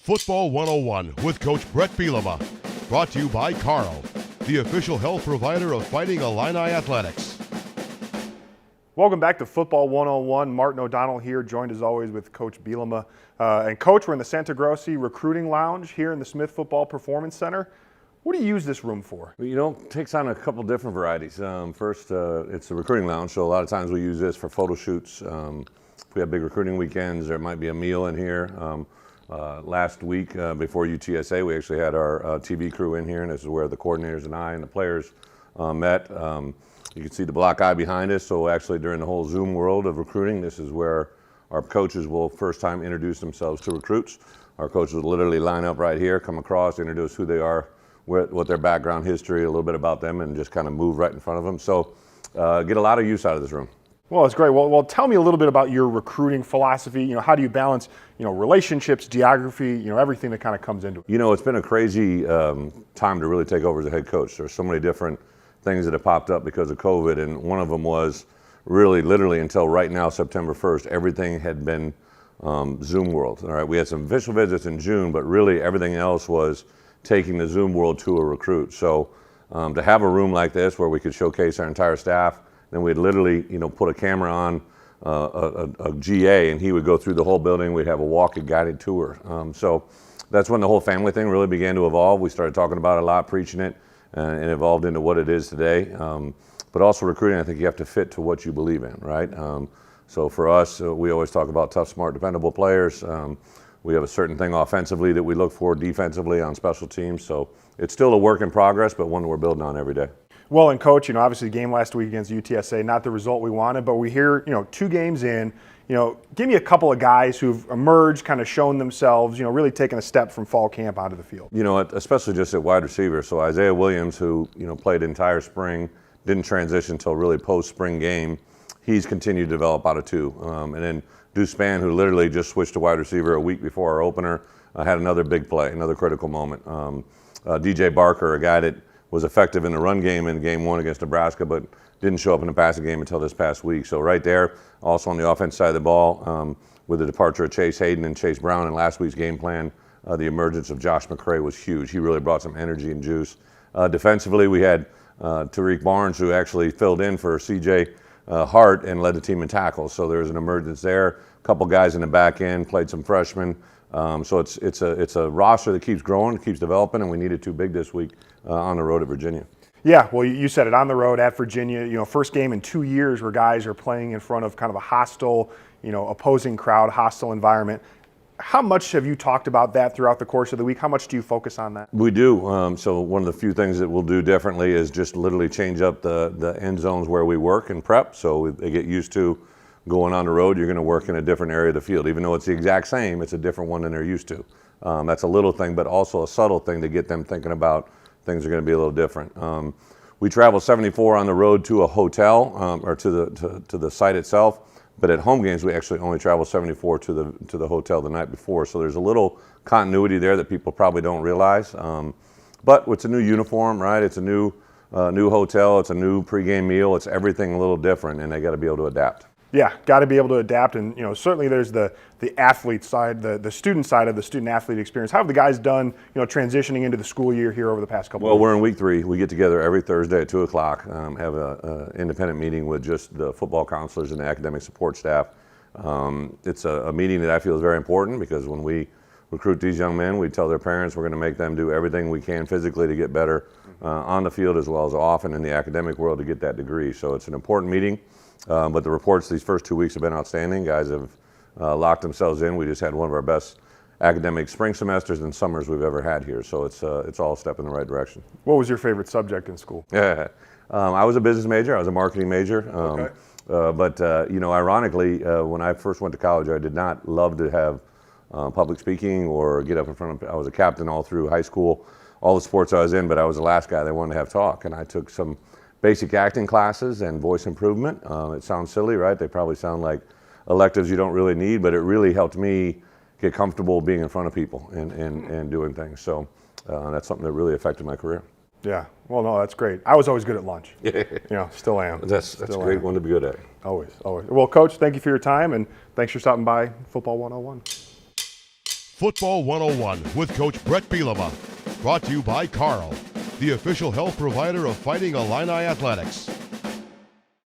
Football 101 with Coach Bret Bielema. Brought to you by Carl, the official health provider of Fighting Illini Athletics. Welcome back to Football 101. Martin O'Donnell here, joined as always with Coach Bielema. And Coach, we're in the Santa Grossi Recruiting Lounge here in the Smith Football Performance Center. What do you use this room for? Well, it takes on a couple different varieties. First, it's a recruiting lounge, so a lot of times we use this for photo shoots. If we have big recruiting weekends, there might be a meal in here. Last week, before UTSA, we actually had our TV crew in here, and this is where the coordinators and I and the players met. You can see the black eye behind us, so actually during the whole Zoom world of recruiting, this is where our coaches will first time introduce themselves to recruits. Our coaches will literally line up right here, come across, introduce who they are, what their background history, a little bit about them, and just kind of move right in front of them. So get a lot of use out of this room. Well, it's great. Well, tell me a little bit about your recruiting philosophy. How do you balance, relationships, geography, everything that kind of comes into it? It's been a crazy time to really take over as a head coach. There's so many different things that have popped up because of COVID, and one of them was really literally until right now, September 1st, everything had been Zoom world. All right, we had some official visits in June, but really everything else was taking the Zoom world to a recruit. So to have a room like this where we could showcase our entire staff, then we'd literally, put a camera on a GA, and he would go through the whole building. We'd have a walk and guided tour. So that's when the whole family thing really began to evolve. We started talking about it a lot, preaching it, and evolved into what it is today. But also recruiting, I think you have to fit to what you believe in, right? So for us, we always talk about tough, smart, dependable players. We have a certain thing offensively that we look for, defensively on special teams. So it's still a work in progress, but one that we're building on every day. Well, and Coach, obviously the game last week against UTSA, not the result we wanted, but we hear, 2 games in, give me a couple of guys who've emerged, kind of shown themselves, really taking a step from fall camp onto the field. Especially just at wide receiver. So Isaiah Williams, who, played entire spring, didn't transition until really post-spring game. He's continued to develop out of 2. And then Deuce Spann, who literally just switched to wide receiver a week before our opener, had another big play, another critical moment. DJ Barker, a guy that was effective in the run game in game 1 against Nebraska, but didn't show up in the passing game until this past week. So right there, also on the offense side of the ball, with the departure of Chase Hayden and Chase Brown in last week's game plan, the emergence of Josh McCray was huge. He really brought some energy and juice. Defensively, we had Tariq Barnes, who actually filled in for CJ Hart and led the team in tackles. So there's an emergence there. A couple guys in the back end, played some freshmen. So it's a roster that keeps growing, keeps developing, and we needed 2 big this week on the road at Virginia. Yeah, well, you said it, on the road at Virginia. First game in 2 years where guys are playing in front of kind of a hostile, opposing crowd, hostile environment. How much have you talked about that throughout the course of the week? How much do you focus on that? We do. So one of the few things that we'll do differently is just literally change up the end zones where we work and prep, so they get used to going on the road. You're going to work in a different area of the field. Even though it's the exact same, it's a different one than they're used to. That's a little thing, but also a subtle thing to get them thinking about things are going to be a little different. We travel 74 on the road to a hotel or to the site itself, but at home games we actually only travel 74 to the hotel the night before. So there's a little continuity there that people probably don't realize. But it's a new uniform, right? It's a new hotel. It's a new pregame meal. It's everything a little different, and they got to be able to adapt. Yeah, got to be able to adapt, and certainly there's the athlete side, the student side of the student-athlete experience. How have the guys done, transitioning into the school year here over the past couple of weeks? Well, we're in week 3. We get together every Thursday at 2 o'clock, have an independent meeting with just the football counselors and the academic support staff. It's a meeting that I feel is very important because when we recruit these young men, we tell their parents we're going to make them do everything we can physically to get better on the field as well as off and in the academic world to get that degree. So it's an important meeting. But the reports these first 2 weeks have been outstanding. Guys have locked themselves in. We just had one of our best academic spring semesters and summers we've ever had here. So it's all a step in the right direction. What was your favorite subject in school? Yeah, I was a business major. I was a marketing major. Okay. But ironically, when I first went to college, I did not love to have public speaking or get up in front of. I was a captain all through high school, all the sports I was in, but I was the last guy they wanted to have talk, and I took some basic acting classes and voice improvement. It sounds silly, right? They probably sound like electives you don't really need, but it really helped me get comfortable being in front of people and doing things. So that's something that really affected my career. Yeah, well, no, that's great. I was always good at lunch. Still am. That's a great one to be good at. Always. Well, Coach, thank you for your time, and thanks for stopping by Football 101. Football 101 with Coach Bret Bielema. Brought to you by Carl, the official health provider of Fighting Illini Athletics.